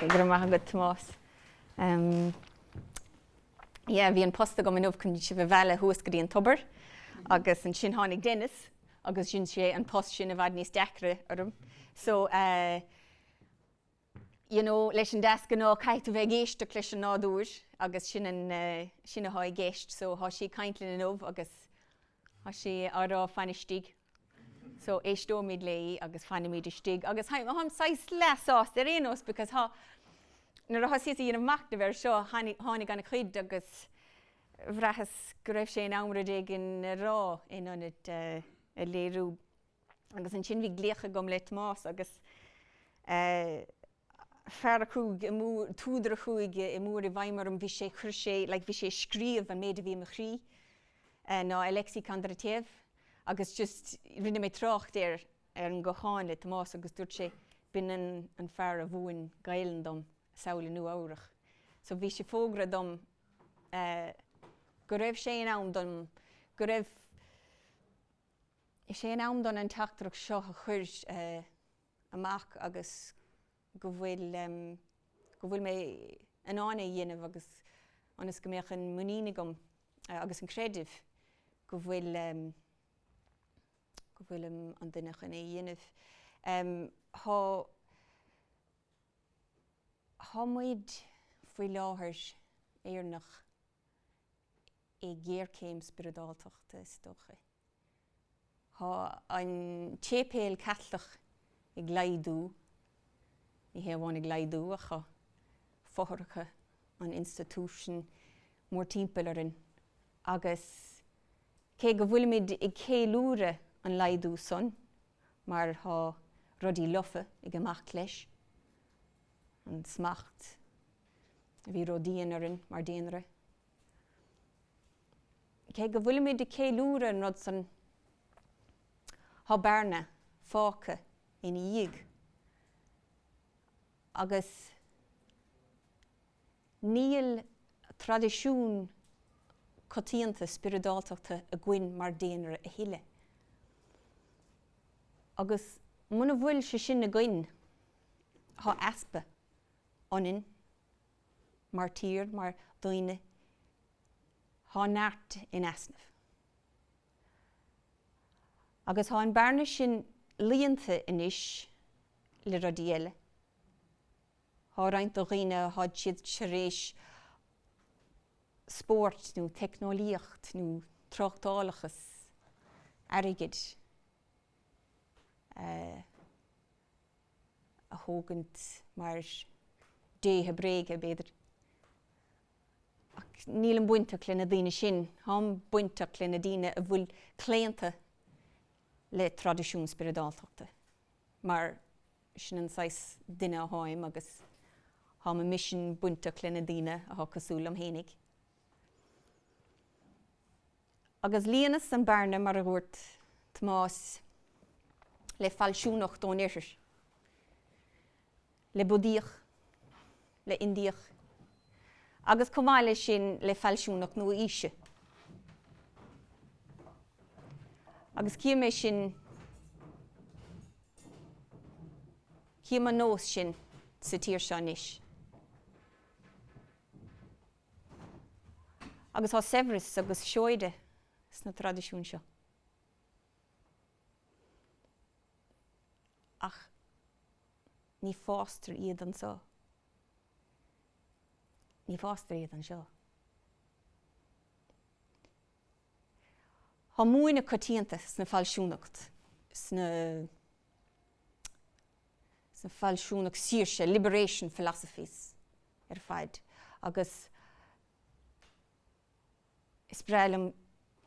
gur maith go Tomás. Bhí an posta go minmh chun si bh bheile thuas go dtí an tobar, agus an sin tháinig Dennis, agus sin sé an post sin a bhhaid níos deacra orm. So, leis an deas ná caiit a bheith géiste leis an nádúir, agus sin a háid géist, so há sí caintlinn in óbh, agus há sí árá fanistíg. So éistómid lei agus fanimid istíg, agus haim sais lesáás ar éos, because nar a sí íon amach de bhar seo tháinig anna chuid agus bhrachas go raibh sé an amrad ag an rá inionad a léirú. Agus an sin bhí gléocha gom le Tomás, agus fear a chuig túdra chuig i mór i bhaimar bhí sé chur sé, bhí sé scríomh an méad a bhí a chrí ná Alexei Kondratev, agus just rinne mé trocht ar an gocháin le Tomás, agus dúirt sé bin an fear a bhuain gailen dom saola nu áireach. So bhí sé fógra dom go raibh sé an am dom, go raibh sé an am don an teachtarach seo a chuir amach, agus go bhfuil mé an ána dhéanamh, agus anas go mbeadh an muíine gom agus an creidimh go bhfuil an duine chun é dhéanamh. Tá muid faoi láthair éarnach é géarcéim spiridálteachta stocha. Tá an tépéal catlach ag laidú, ní héamháin ag laidú a chu fóthracha an institution mór timpealarin, agus cé go bhfuilmid ag céalúra an laidú son, mar tá rudí lofa ag amach leis, an smacht a bhí rodíanarin mar déanra. Cé go bhfuilmid ag céalúra an rud san Tá bearna fáca in dhiig, agus níl tradiisiún cotíanta spiridálteachta a gcuin mar déanra a thuile. Agus muna bhfuil sé sin na gcuin, tá aspa ionin, mar tír, mar daoine, tá neart in asnamh. Agus tá an bearna sin líonta inis le rudí eile. Tá roinnt do dhaoine tháid siad rééis spórt nó technolíocht nó tráchtálachas airgid a thógant mar déthe bréige beidir. Ach níl an buinteach le na daoine sin, tá buinteach le na daoine a bhfuil cléanta le tradiisiún spiridálteachta. Mar sin an sais duine a háim, agus tá ma mission buinteach le na daoine a thá cosúil am hénig. Agus líonas an bearna mar a bhúirt Tomás le fallsiúnacht ón irir, le budíoch, le indíoch, agus comáile sin le fallsiúnacht nó íse. Agus cíam é sin, cíam an nós sin sa tír seo níis. Agus tá severas agus seoide sna tradiisiún seo. Ach, ní fástar iad an seo. Ní fástar iad an seo. Tá múine cotíanta sna fallsiúnacht, sna fallsiúnacht síorse, liberation philosophies ar fad. Agus is breilm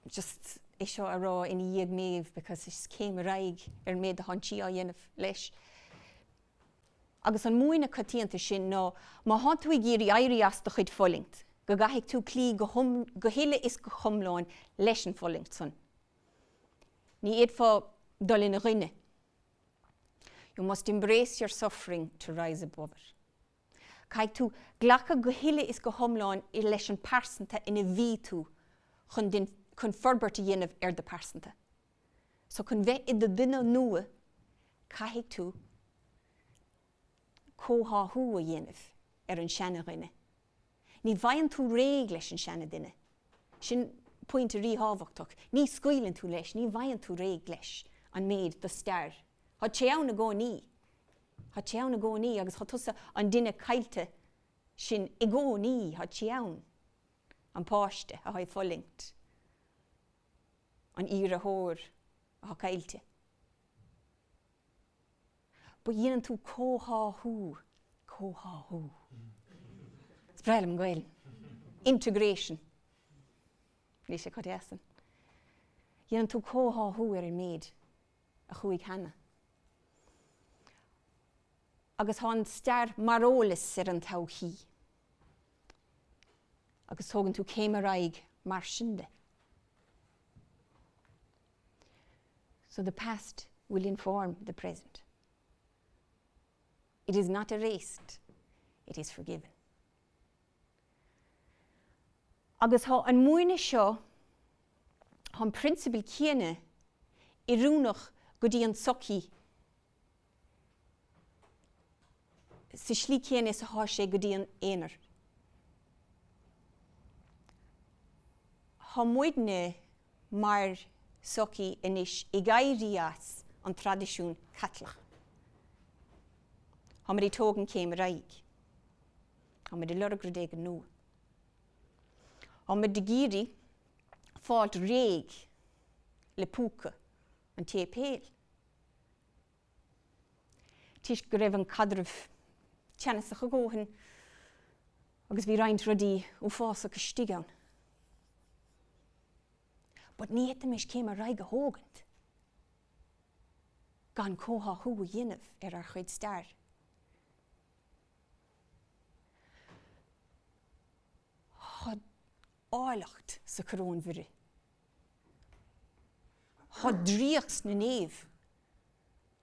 just é seo a rá in dhiag méamh, because is céim a raig ar méad a hantí a dhéanamh leis. Agus an múine cotíanta sin ná má hantu géirí éirí as do chuid follingt, go gaithigh tú clí go héile is go chumláin leis an follingt son. Ní iad fá dul in a rinne. You must embrace your suffering to rise above it. Caithh tú ghlacha go héile is go chumláin i leis an persanta ina bhí tú chun forbairt a dhéanamh ar de persanta. So chun bheith i do duine nua, caithigh tú cóthathú a dhéanamh an seanna rinne. Ní bhain tú réig leis an seanna duine. Sin pointe ríthábhachtach. Ní scaoilann tú leis, ní bhain tú réig leis an méid do stair. Tá teann na gcónaí. Tá teann na gcónaí agus tá tusa an duine cailte sin I gcónaí tá teann an páiste a haid follingt. An íre thóir a cailte. Ba dhéanann tú cóthathú. Cóthathú. Spreilm gael. Integration. Ní sé cad éasan. Dhéanann tú cóthathú an méid a chuaigh hana. Agus tá an stair marólas an todhchaí. Agus tógann tú céimaraigh mar sinnde. So the past will inform the present. It is not erased, it is forgiven. Agus tá an muoine seo, tá an principal céine I rúnach go dtí an socaí sa slí céine sa thá sé go dtí an éonar. Tá muoidne mar socaí inis I gairí as an tradiisiún catlach. Tá mar tógan céimaraigh. Tá mar lorgradéig an nua. Tá mar de géirí fáilt réig le púca an tépéil. Tís go raibh an cadrah teanasach a ggóthain agus bhí roinnt rudaí ó fásach a stigeann. But ní éitimid céimaraigh a thógant. Gan cóthathú a dhéanamh ar chuid stair. Tá álacht sa corón mhire. Tá dríochs na néamh.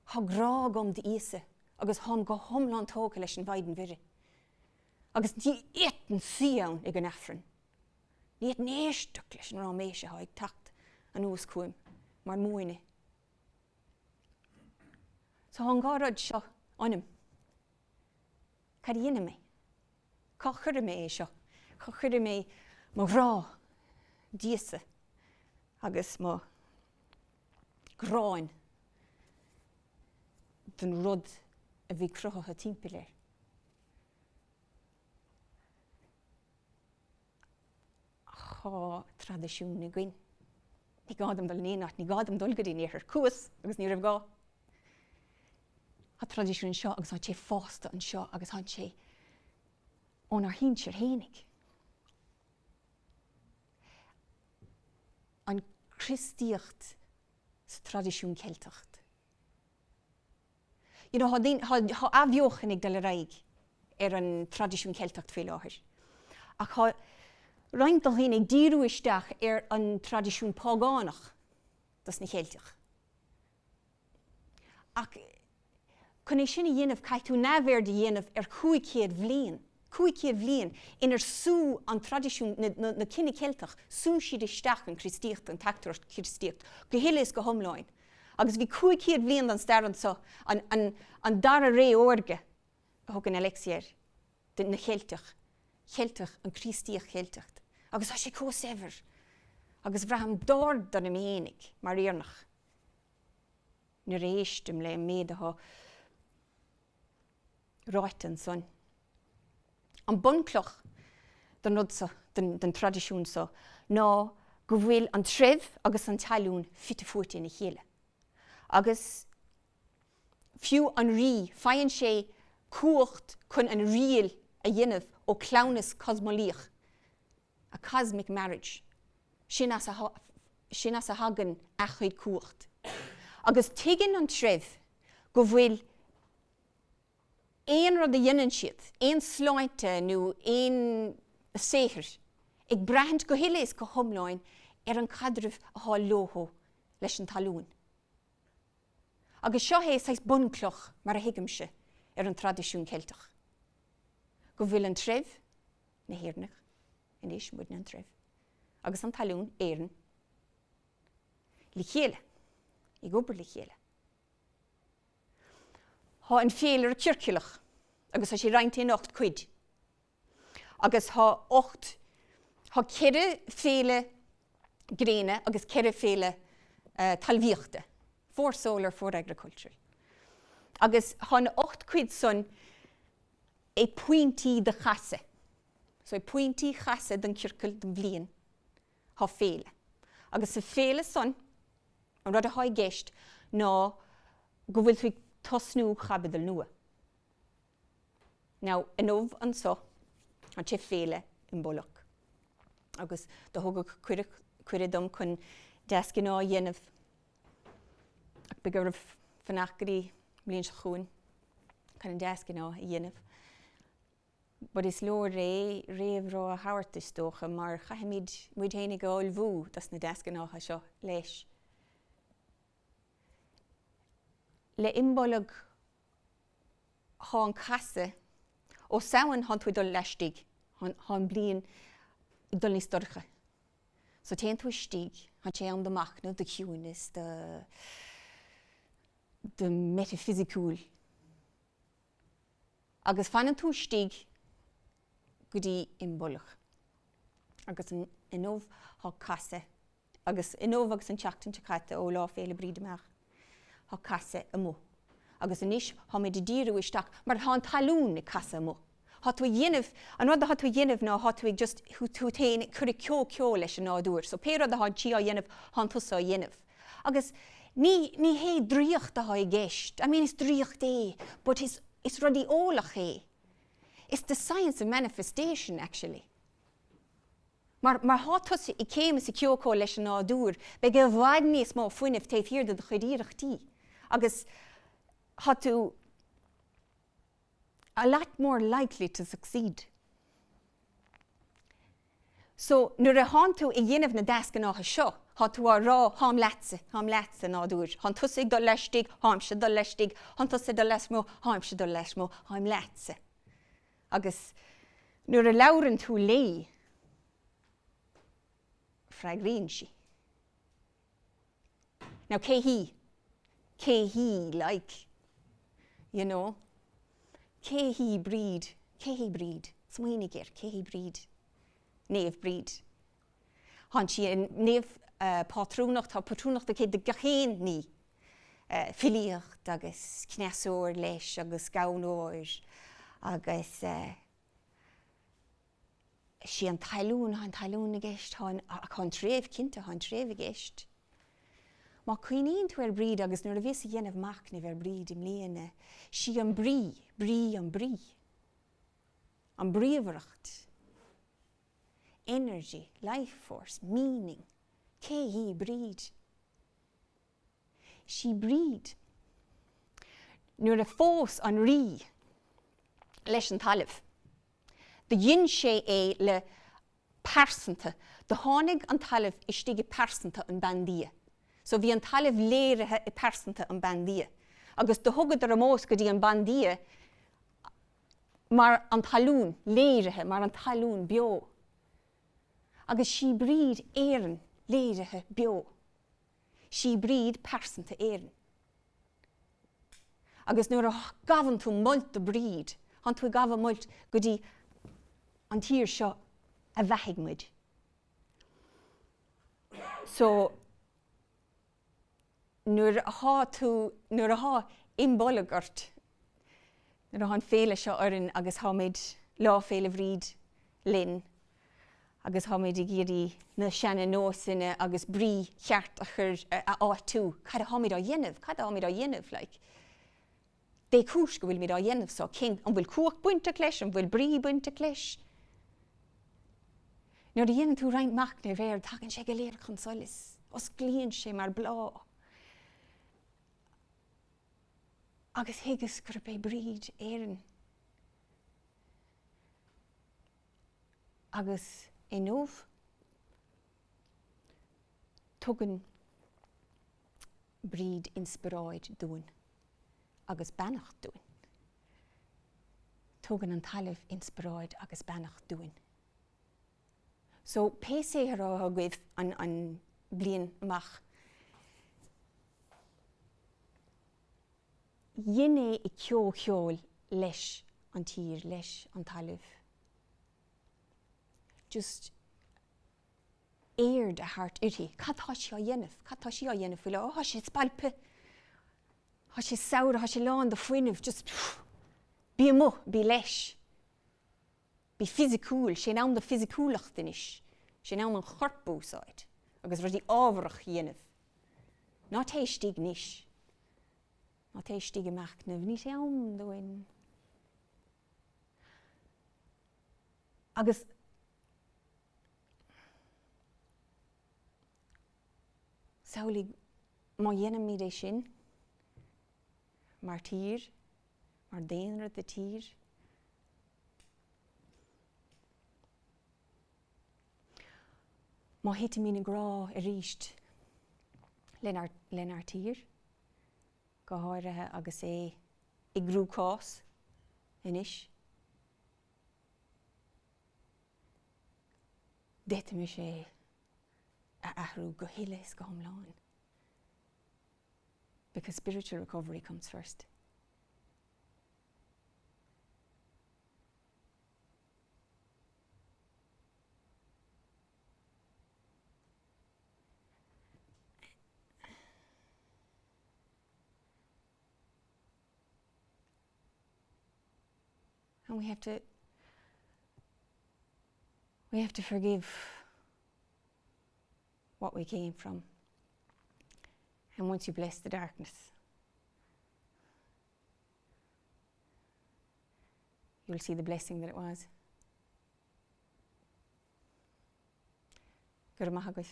Tá grá gom de íosa agus thám go thomláin tóca leis an bhaid an mhire. Agus ní éitin siann ag an affran. Ní éitin éisteach leis an ráméise ha ag tacht an ús cuaim mar muoine. So an gárad seo anam. Cad dhéanam mé? Cá chuir mé é seo. Cá chuir mé má rá díosa agus má gráin den rud a bhí cruthacha timpeall air. Tá tradiisiún na gcuin. Ní gádam dul néanacht, ní gádam dul go dtí níor cuas agus ní raibh gá. Tá tradiisiún seo agus tá sé fásta an seo agus tá sé ón ar hínseir hénig. An Christíocht sa tradiisiún Celtacht. You know, ha afhiochan ag de raig an tradiisiún Celtacht fé láthir. Ach ha roinnt do hén ag díú isteach an tradiisiún págánach das na Celtach. Ach chun é sinna dhéanamh caiithú nábhéir de dhéanamh ar 500 bhliain. 500 bhliain inar sú an tradiisiún na cinenne Celtach, sú siad isteach an Christíocht an tactar Christíocht, go héileas go thomláin. Agus bhí 500 bhliain an staran so an dara ré orge a thug an Alexiar na Celtach. Celtach an Christíoch Celtacht. Agus tá sé cósaibhir. Agus bhraham dord an am hénig mar éarnach. Na réistim le méad a ráit an son. An buncloch den nudsa, den tradiisiún so, ná go bhfuil an tref agus an talún fitte fuirte na chéile. Agus fiú an rí, fainn sé cuacht chun an rial a dhéanamh ó clownas cosmolíoch, a cosmic marriage, sin as a hagan a chuid cuacht. Agus tuigeann an tref go bhfuil éon rud a dhéanann siad, éon sláinte nó éon séithir, ag brahant go héileas go thomláin an cadrah a thá lóthó leis an talún. Agus seo é sais buncloch mar a hiigeamse an tradiisiún Celtach. Go bhfuil an tref na héarnach, inis muid an tref, agus an talún éan le chéile, ag obair le chéile. Tá an féilear circiúlach agus sé reinint in 8 cuid. Agus ha cere féle gréine agus cere féle talvíochta. For solar, for agriculture. Agus han 8 cuid son é pointí de chasse. So é pointí chasse den cirkel den bblian ha féle. Agus sa féle son, an rud a ha geist, ná go bhfuil tú tosnú chabadal nua. Now, in óv an so, an sé féle in bolach. Agus da hoga cuirid dom chun descin á dhéanamh ach begur fanachgarí mlíonn se chuin chun an descin á dhéanamh. But is lór réamh rá a hairtas dócha mar chaimiid muid hénig gáil bhú das na descin átha seo leis. Le imbolag há an casa ó saoan han tú dul leistig, han blian dul ní storcha. So téan tú stig, han sé an damach de ciúnis, de metafysicúil. Agus fann tú stig go dtí imbolach. Agus in ómh há casa, agus in ómh agus an teachtain te chaite ó lá féle bríd amach. Há casa amó. Agus inis há mé de díú isteach, mar há an talún na casa amó. Há tú dhéanamh, an rud a há tú dhéanamh ná há tú just tú téin chur ceol leis an nádúr. So pé rud a há tí á dhéanamh, há tusa á dhéanamh. Agus ní hé dríocht a há I gceist. I mean, is dríocht é, but is rudí ólach é. It's the science of manifestation, actually. Mar há tusa I céim sa ceol leis an nádúr, be go bhhaid níos mó fuineh taobh hir de chuidíireachtaí. Agus há tú a lot more likely to succeed. So, nuair a hán tú I dhéanamh na dascan átha seo, há tú á rá hám leatsa nádúr. Hán tusa ag dul leistig, hám se dul leistig, hán tusa dul leismó, hám se dul leismó, hám leatsa. Agus nuair a labhrann tú lé, freagríonn si. Now, cé hí, like, you know, cé hí bríd, smaoinnig cé hí bríd, néamh bríd. Hán si an néamh pátrúnacht, tá pátrúnacht a cé de gachéin ní. Filíocht agus cneasúir leis agus gabhnóir agus si an talún a gceist, hán tréimh cinnte, hán tréimh a gceist. Má cuioíonn tú bríd agus nuair a bhís a dhéanamh macnamh bríd im líana, si an brí. An bríomhaireacht. Energy, life force, meaning. Cé hí bríd. Si bríd. Nuair a fós an rí leis an talamh. De dhéann sé é le persanta. De tháinig an talamh istigh persanta an bandia. So bhí an talamh léirithe I persanta an bandia. Agus de thugad ar mós go dtí an bandia mar an talún léirithe, mar an talún beo. Agus si bríd éireann léirithe beo. Si bríd persanta éireann. Agus nuair a gafann tú mult a bríd, han tú gafa mult go dtí an tír seo a bheithiግ muid. So, nuair a há imbolagart, nuair a hán féle seo orann agus há méid lá féle bhríd linn, agus há méid I géirí na seanna nósanna agus brí cheart a chur a áitú. Cad a há méid á dhéanamh, like. Dé cúis go bhfuil méid á dhéanamh so cin, an bhfuil cuach buinte leis, an bhfuil brí buinte leis. Nuair a dhéanamh tú roinnt macna bhéir, tagann sé go léir chun solas, os glíonn sé mar blá. Agus higus gur bé bríd éireann. Agus in ómh tugann bríd inspiráid dúin, agus beannacht dúin. Tugann an talamh inspiráid agus beannacht dúin. So, pe sé ar á gaibh an blian amach. Dhéine I ceol leis an tír leis an talamh. Just éard a thart uirthi. Catá sí a dhéanamh bhfuil ó sé spalpe. Tá sé saoire, tá sé lán do foiinemh, just bí mo, bí leis. Bí physicúil, sé nám do physicúlacht inis. Sé nám an chorpúsáid. Agus rudí ábharach dhéanamh. Ná téistigh níos. Ná téistigh amach na bhní sé am doin. Agus saoligh má dhéanam míad é sin, mar tír, mar déanrad de tír. Má héite mí na grá a ríist lenar tír, go háirithe agus é i grúcás inis. Déta mi sé a ahrú go hiilis go thomláin. Because spiritual recovery comes first. And we have to forgive what we came from. And once you bless the darkness, you'll see the blessing that it was. Good amach.